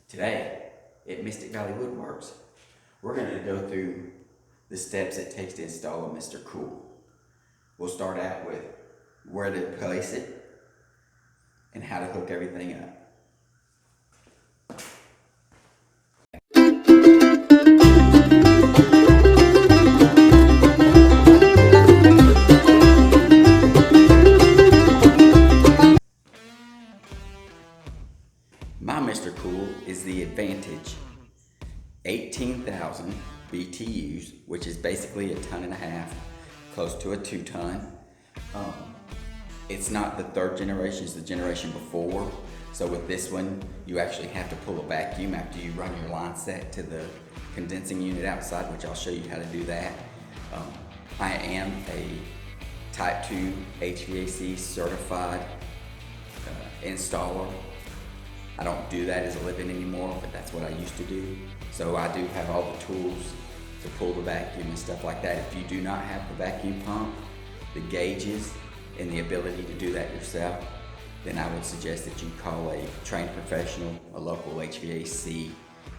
Today, at Mystic Valley Woodworks, we're going to go through the steps it takes to install a Mr. Cool. We'll start out with where to place it and how to hook everything up. My Mr. Cool is the Advantage 18,000 BTUs, which is basically a ton and a half, close to a 2-ton. It's not the third generation, it's the generation before. So with this one, you actually have to pull a vacuum after you run your line set to the condensing unit outside, which I'll show you how to do that. I am a Type 2 HVAC certified installer. I don't do that as a living anymore, but that's what I used to do. So I do have all the tools to pull the vacuum and stuff like that. If you do not have the vacuum pump, the gauges, and the ability to do that yourself, then I would suggest that you call a trained professional, a local HVAC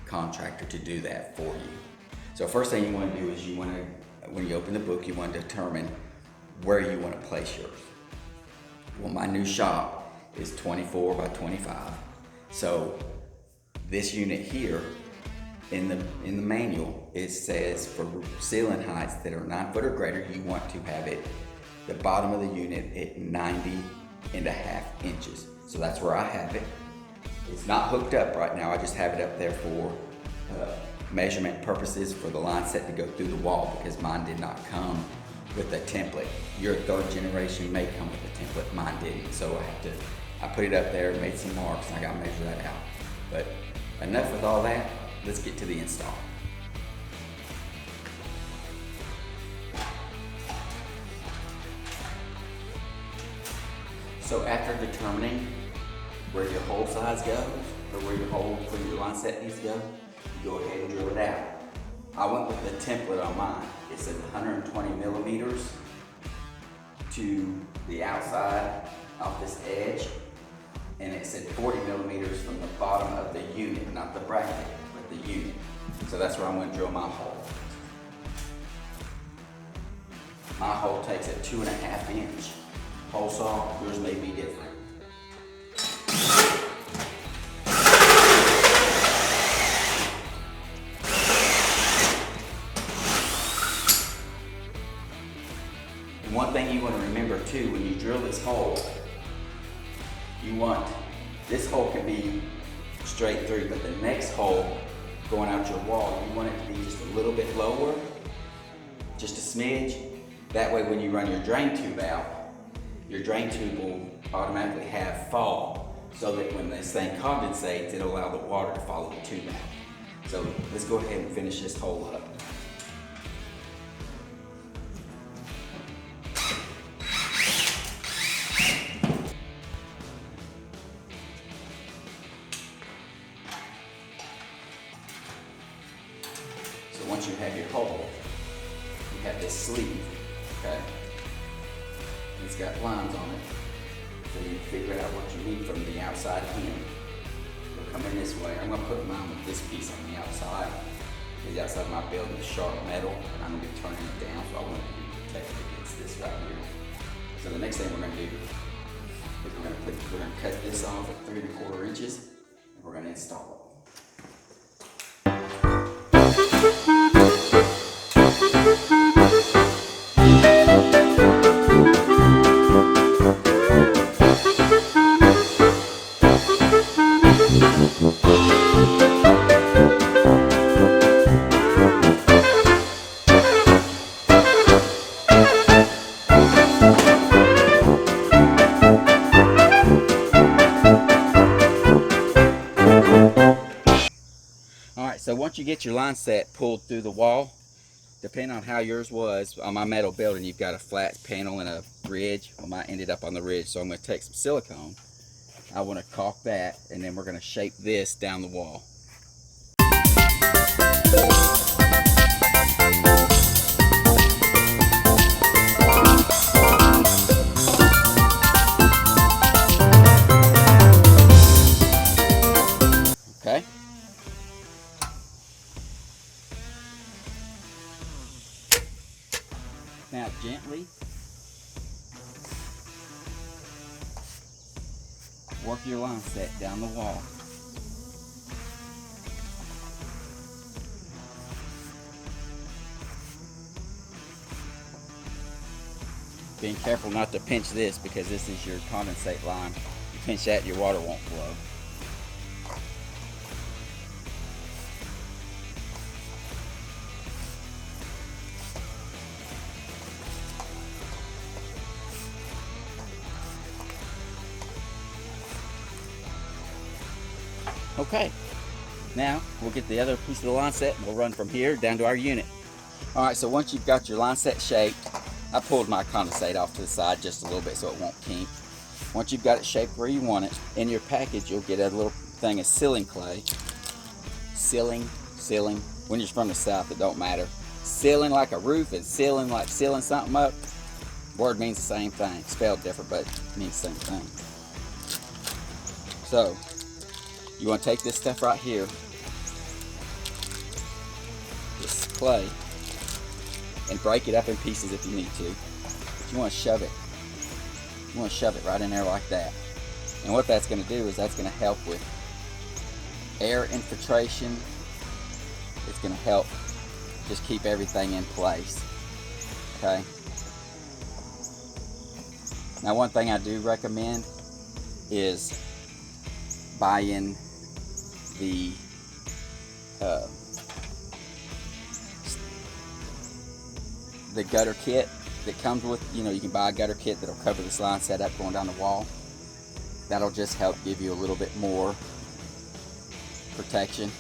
contractor to do that for you. So first thing you want to do is when you open the book, you want to determine where you want to place yours. Well, my new shop is 24 by 25. So this unit here in the manual, it says for ceiling heights that are 9 foot or greater, you want to have it the bottom of the unit at 90.5 inches. So that's where I have it. It's not hooked up right now. I just have it up there for measurement purposes for the line set to go through the wall, because mine did not come with a template. Your third generation may come with a template, mine didn't. So I put it up there, made some marks, and I gotta measure that out. But enough with all that, let's get to the install. So after determining where your hole size goes, or where your hole for your line set needs to go, you go ahead and drill it out. I went with the template on mine. It said 120 millimeters to the outside off this edge, and it said 40 millimeters from the bottom of the unit, not the bracket, but the unit. So that's where I'm going to drill my hole. My hole takes a 2.5 inch hole saw. Yours may be different. And one thing you want to remember too, when you drill this hole, this hole can be straight through, but the next hole going out your wall, you want it to be just a little bit lower, just a smidge. That way when you run your drain tube out, your drain tube will automatically have fall, so that when this thing condensates, it'll allow the water to follow the tube out. So let's go ahead and finish this hole up. So once you have your hole, you have this sleeve, okay? It's got lines on it, so you figure out what you need from the outside in. We're coming this way. I'm going to put mine with this piece on the outside. The outside of my building is sharp metal, and I'm going to be turning it down, so I want it to be protected against this right here. So the next thing we're going to do is we're going to cut this off at 3 1/4 inches, and we're going to install it. So once you get your line set pulled through the wall, depending on how yours was, on my metal building, you've got a flat panel and a ridge. Well, mine ended up on the ridge, so I'm going to take some silicone. I want to caulk that, and then we're going to shape this down the wall. Okay, gently work your line set down the wall. Being careful not to pinch this because this is your condensate line. You pinch that, your water won't flow. Okay, now we'll get the other piece of the line set and we'll run from here down to our unit. Alright, so once you've got your line set shaped, I pulled my condensate off to the side just a little bit so it won't kink. Once you've got it shaped where you want it, in your package you'll get a little thing of sealing clay. Sealing. When you're from the south, it don't matter. Sealing like a roof and sealing like sealing something up. Word means the same thing. Spelled different, but it means the same thing. So, you want to take this stuff right here, this clay, and break it up in pieces if you need to. But you want to shove it. You want to shove it right in there like that. And what that's going to do is that's going to help with air infiltration. It's going to help just keep everything in place. Okay. Now, one thing I do recommend is buying the gutter kit that comes with, you can buy a gutter kit that'll cover this line set up going down the wall. That'll just help give you a little bit more protection.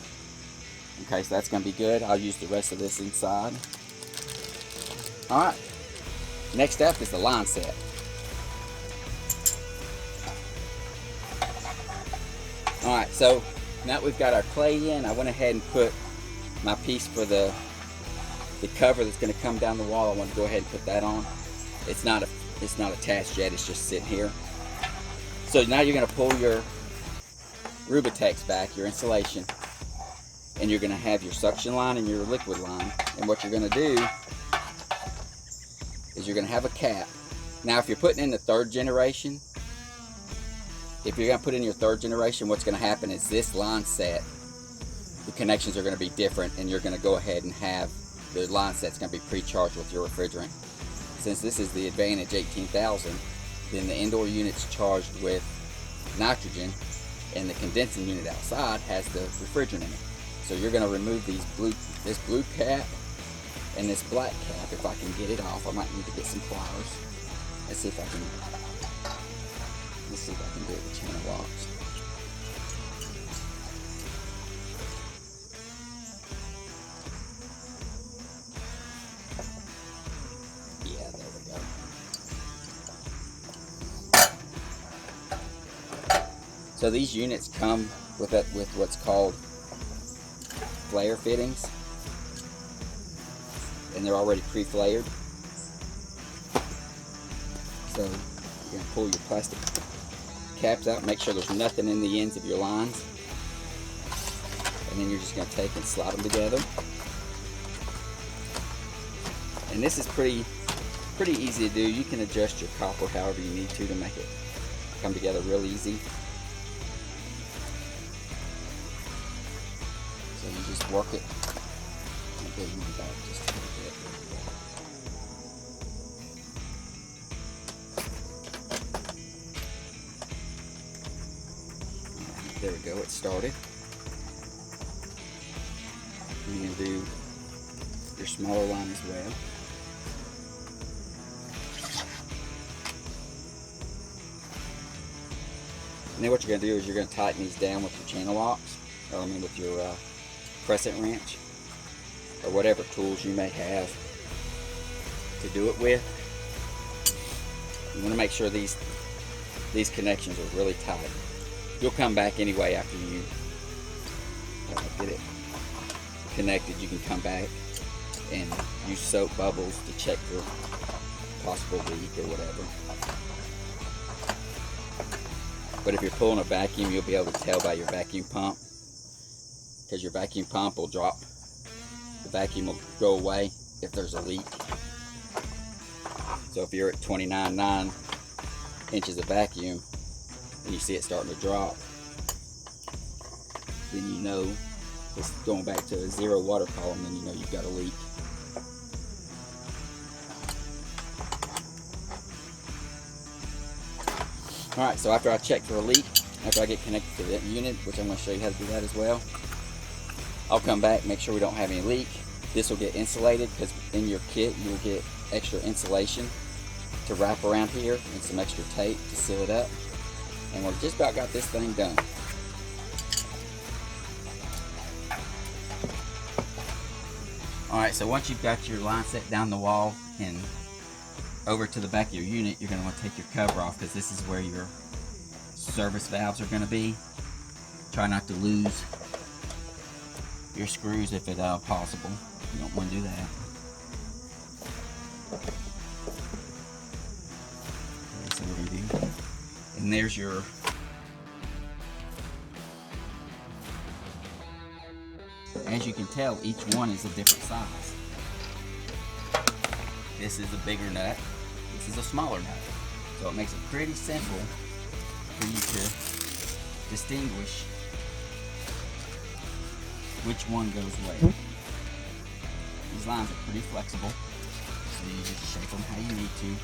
Okay, so that's going to be good. I'll use the rest of this inside. Alright, next up is the line set. Alright, so now that we've got our clay in, I went ahead and put my piece for the cover that's going to come down the wall. I want to go ahead and put that on. It's not attached yet, it's just sitting here. So now you're going to pull your Rubitex back, your insulation, and you're going to have your suction line and your liquid line. And what you're going to do is you're going to have a cap. Now if you're putting in the third generation, if you're going to put in your third generation, what's going to happen is this line set, the connections are going to be different, and you're going to go ahead and have the line set's going to be pre-charged with your refrigerant. Since this is the Advantage 18,000, then the indoor unit's charged with nitrogen, and the condensing unit outside has the refrigerant in it. So you're going to remove this blue cap and this black cap. If I can get it off, I might need to get some pliers. Let's see if I can do it with channel locks. Yeah, there we go. So these units come with what's called flare fittings, and they're already pre-flared. So you're going to pull your plastic caps out, make sure there's nothing in the ends of your lines, and then you're just going to take and slide them together. And this is pretty easy to do. You can adjust your copper however you need to make it come together real easy. So you just work it. I'm getting my back just a little bit. There we go, it started. You can do your smaller line as well. And then what you're going to do is you're going to tighten these down with your channel locks, or I mean with your crescent wrench, or whatever tools you may have to do it with. You want to make sure these connections are really tight. You'll come back anyway after you get it connected. You can come back and use soap bubbles to check for possible leak or whatever. But if you're pulling a vacuum, you'll be able to tell by your vacuum pump, because your vacuum pump will drop. The vacuum will go away if there's a leak. So if you're at 29.9 inches of vacuum and you see it starting to drop, then you know it's going back to a 0 water column, then you know you've got a leak. Alright, so after I check for a leak, after I get connected to that unit, which I'm going to show you how to do that as well, I'll come back, make sure we don't have any leak. This will get insulated, because in your kit you will get extra insulation to wrap around here and some extra tape to seal it up. And we're just about got this thing done. Alright, so once you've got your line set down the wall and over to the back of your unit, you're going to want to take your cover off, because this is where your service valves are going to be. Try not to lose your screws if at all possible. You don't want to do that. Okay, so we're going to do, and there's your as you can tell, each one is a different size. This is a bigger nut, this is a smaller nut. So it makes it pretty simple for you to distinguish which one goes where. These lines are pretty flexible, so you just shape them how you need to,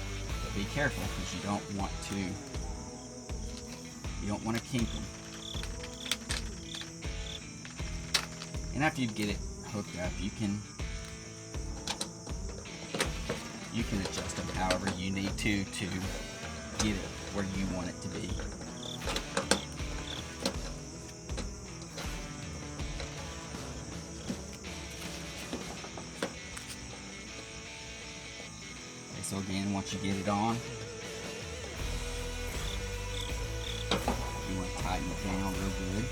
but be careful because you don't want to kink them. And after you get it hooked up, you can adjust them however you need to get it where you want it to be. Okay, so again, once you get it on, you want to tighten it down real good.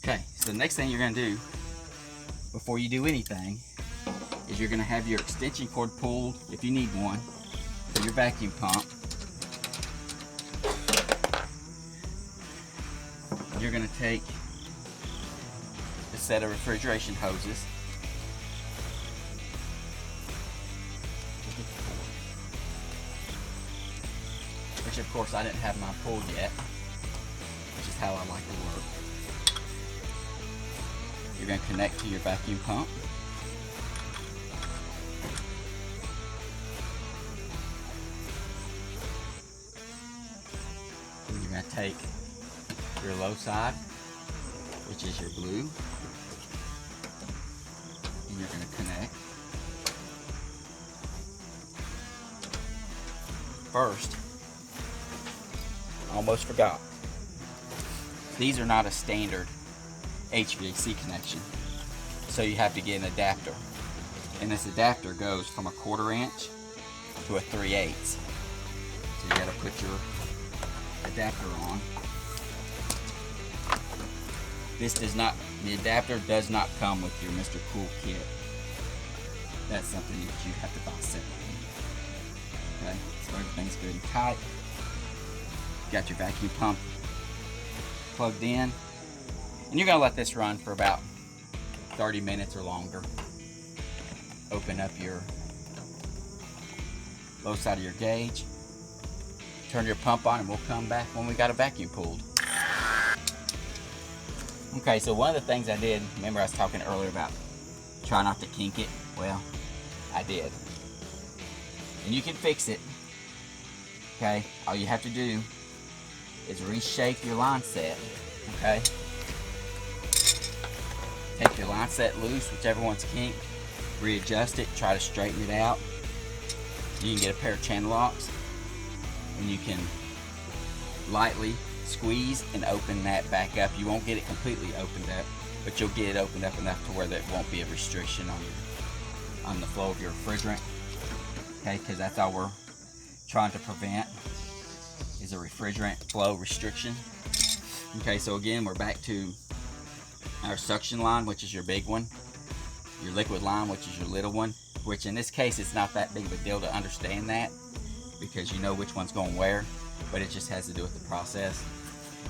Okay, so the next thing you're going to do before you do anything is you're going to have your extension cord pulled, if you need one, for your vacuum pump. You're going to take a set of refrigeration hoses, which of course I didn't have mine pulled yet, which is how I like to work. You're going to connect to your vacuum pump. And you're going to take your low side, which is your blue, and you're going to connect. First, I almost forgot. These are not a standard HVAC connection, so you have to get an adapter, and this adapter goes from a 1/4 inch to a 3/8. So you got to put your adapter on. The adapter does not come with your Mr. Cool kit. That's something that you have to buy separately. Okay, so everything's good and tight. Got your vacuum pump plugged in. And you're going to let this run for about 30 minutes or longer. Open up your low side of your gauge. Turn your pump on and we'll come back when we got a vacuum pulled. Okay, so one of the things I did, remember I was talking earlier about try not to kink it? Well, I did. And you can fix it. Okay, all you have to do is reshape your line set. Okay? Take your line set loose, whichever one's kinked, readjust it, try to straighten it out. You can get a pair of channel locks, and you can lightly squeeze and open that back up. You won't get it completely opened up, but you'll get it opened up enough to where there won't be a restriction on the flow of your refrigerant. Okay, because that's all we're trying to prevent is a refrigerant flow restriction. Okay, so again, we're back to our suction line, which is your big one, your liquid line, which is your little one, which in this case, it's not that big of a deal to understand that because you know which one's going where, but it just has to do with the process.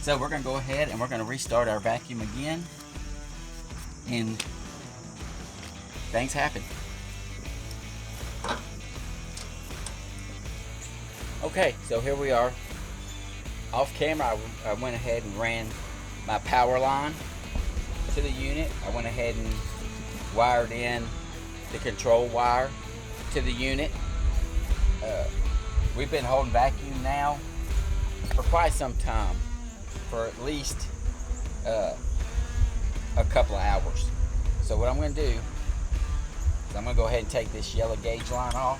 So we're gonna go ahead and we're gonna restart our vacuum again, and things happen. Okay, so here we are. Off camera, I went ahead and ran my power line to the unit. I went ahead and wired in the control wire to the unit. We've been holding vacuum now for quite some time, for at least a couple of hours. So what I'm going to do is I'm going to go ahead and take this yellow gauge line off.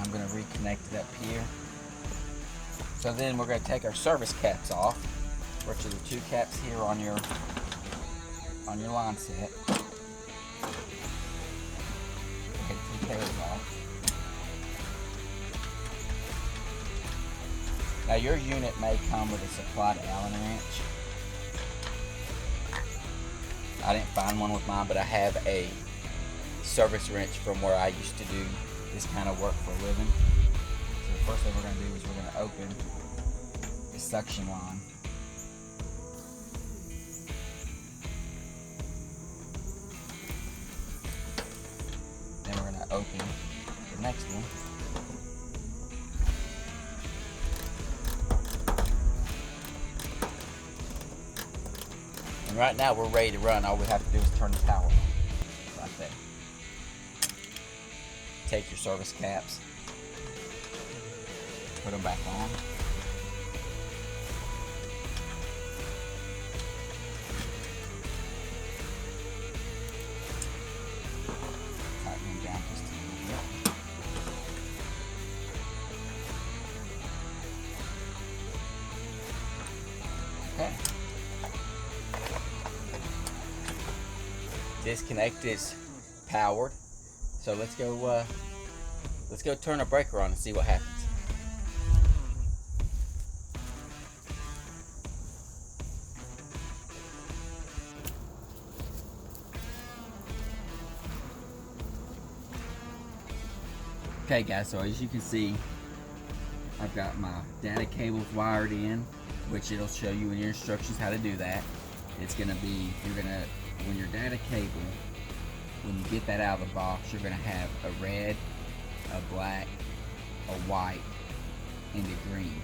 I'm going to reconnect it up here. So then we're going to take our service caps off, which are the two caps here on your line set. Get two tails off. Now your unit may come with a supplied Allen wrench. I didn't find one with mine, but I have a service wrench from where I used to do this kind of work for a living. So the first thing we're going to do is we're going to open the suction line. Then we're going to open the next one. And right now we're ready to run. All we have to do is turn the power on. Right there. Take your service caps, put them back on. Tighten them down just a little bit. Okay. Disconnect is powered. So let's go turn a breaker on and see what happens. Okay guys, so as you can see, I've got my data cables wired in, which it'll show you in your instructions how to do that. It's gonna be, when your data cable, when you get that out of the box, you're going to have a red, a black, a white, and a green.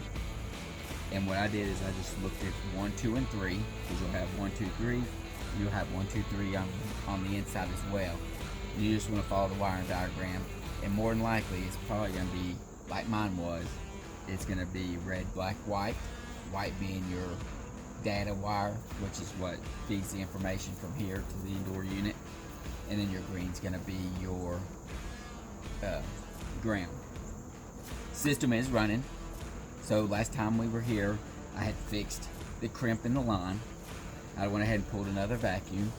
And what I did is I just looked at 1, 2, and 3, because you'll have 1, 2, 3. You'll have 1, 2, 3 on the inside as well. You just want to follow the wiring diagram, and more than likely, it's probably going to be like mine was. It's going to be red, black, white. White being your data wire, which is what feeds the information from here to the indoor unit. And then your green's gonna be your ground. System is running. So last time we were here, I had fixed the crimp in the line. I went ahead and pulled another vacuum.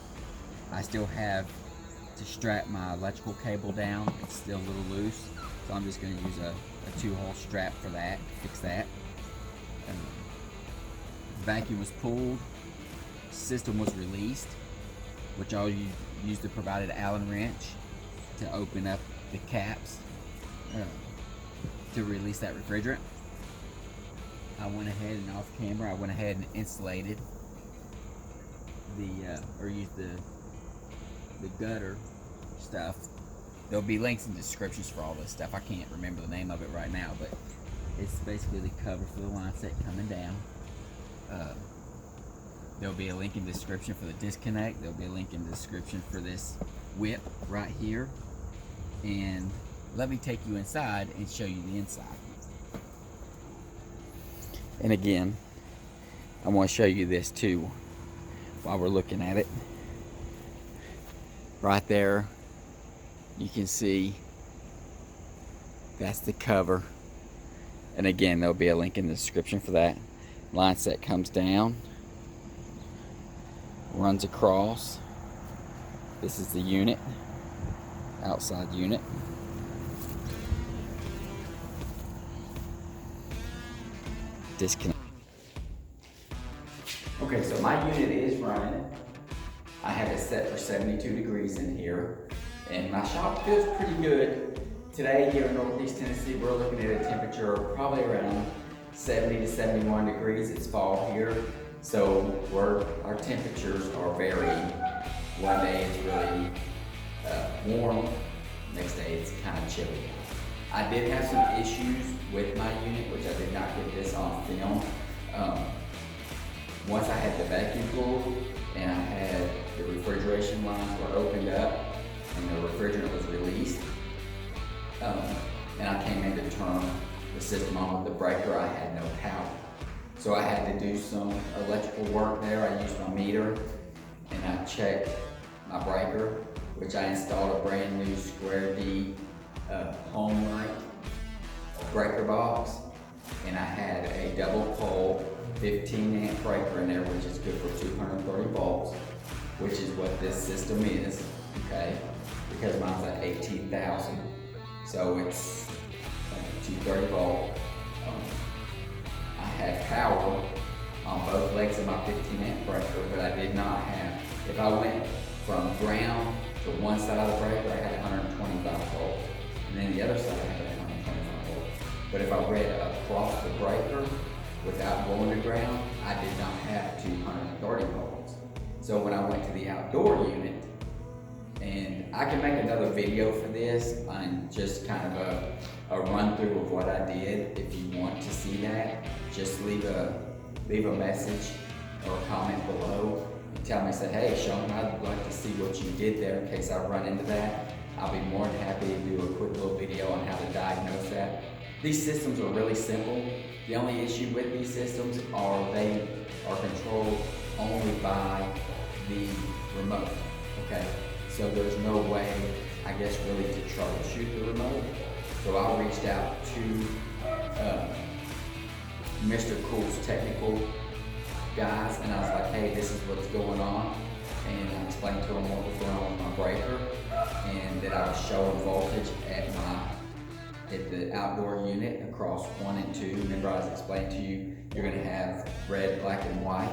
I still have to strap my electrical cable down. It's still a little loose. So I'm just gonna use a 2-hole strap for that, fix that. Vacuum was pulled, system was released, which I'll use the provided Allen wrench to open up the caps to release that refrigerant. I went ahead and off camera, I went ahead and insulated or used the gutter stuff. There'll be links in the descriptions for all this stuff. I can't remember the name of it right now, but it's basically the cover for the line set coming down. There'll be a link in the description for the disconnect. There'll be a link in the description for this whip right here. And let me take you inside and show you the inside. And again, I want to show you this too while we're looking at it. Right there, you can see that's the cover. And again, there'll be a link in the description for that. Line set comes down, runs across, This is the unit, outside unit. Disconnect. Okay, so my unit is running. I have it set for 72 degrees in here, and my shop feels pretty good. Today here in Northeast Tennessee, we're looking at a temperature of probably around 70 to 71 degrees. It's fall here, so our temperatures are varying. One day it's really warm, next day it's kind of chilly. I did have some issues with my unit, which I did not get this on film. Once I had the vacuum pulled and I had the refrigeration lines were opened up and the refrigerant was released, and I came in to turn the system on with the breaker, I had no power. So I had to do some electrical work there. I used my meter and I checked my breaker, which I installed a brand new square D home light breaker box, and I had a double pole 15 amp breaker in there, which is good for 230 volts, which is what this system is, okay? Because mine's at 18,000, so it's 230 volt. I had power on both legs of my 15 amp breaker, but I did not have, if I went from ground to one side of the breaker, I had 125 volts, and then the other side I had 125 volts. But if I read across the breaker without going to ground, I did not have 230 volts. So when I went to the outdoor unit, and I can make another video for this on just kind of a run through of what I did. If you want to see that, just leave a message or a comment below and tell me, say, hey Sean, I'd like to see what you did there in case I run into that. I'll be more than happy to do a quick little video on how to diagnose that. These systems are really simple. The only issue with these systems are they are controlled only by the remote, okay? So there's no way, I guess, really to troubleshoot the remote. So I reached out to Mr. Cool's technical guys, and I was like, hey, this is what's going on. And I explained to them what was going on with my breaker, and that I was showing voltage at the outdoor unit across 1 and 2. Remember I was explaining to you, you're gonna have red, black, and white.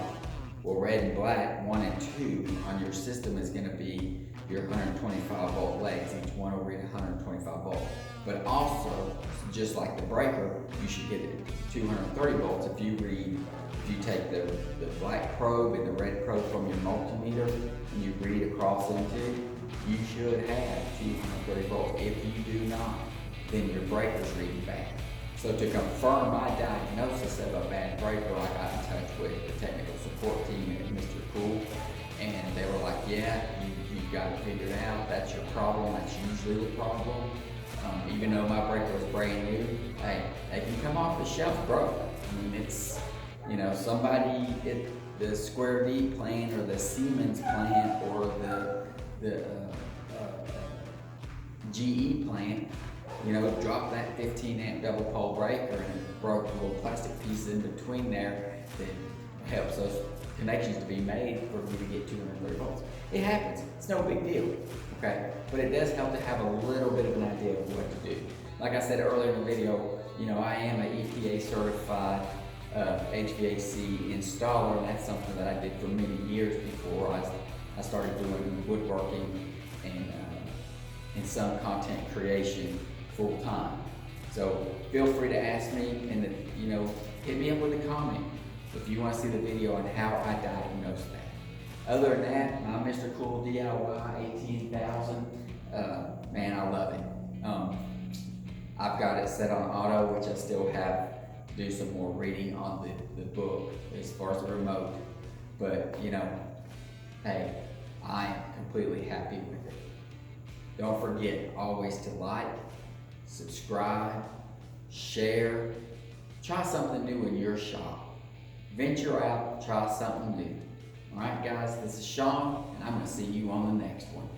Well, red and black, 1 and 2 on your system is gonna be your 125 volt legs. Each one will read 125 volts. But also, just like the breaker, you should get it 230 volts if you take the black probe and the red probe from your multimeter and you read across them two, you should have 230 volts. If you do not, then your breaker's reading bad. So to confirm my diagnosis of a bad breaker, I got in touch with the technical support team at Mr. Cool, and they were like, yeah, you've got it figured out. That's your problem. That's usually the problem. Even though my breaker was brand new, hey, they can come off the shelf broke. I mean, it's, you know, somebody at the Square D plant or the Siemens plant or the GE plant, you know, drop that 15 amp double pole breaker and it broke a little plastic piece in between there that helps those connections to be made for you to get 230 volts. It happens, it's no big deal, okay? But it does help to have a little bit of an idea of what to do. Like I said earlier in the video, you know, I am an EPA certified HVAC installer, and that's something that I did for many years before I started doing woodworking and some content creation full time. So feel free to ask me, and you know, hit me up with a comment if you want to see the video on how I diagnosed that. Other than that, my Mr. Cool DIY 18,000, man, I love it. I've got it set on auto, which I still have to do some more reading on the book as far as the remote. But you know, hey, I am completely happy with it. Don't forget always to like, subscribe, share, try something new in your shop. Venture out, try something new. All right, guys, this is Sean, and I'm going to see you on the next one.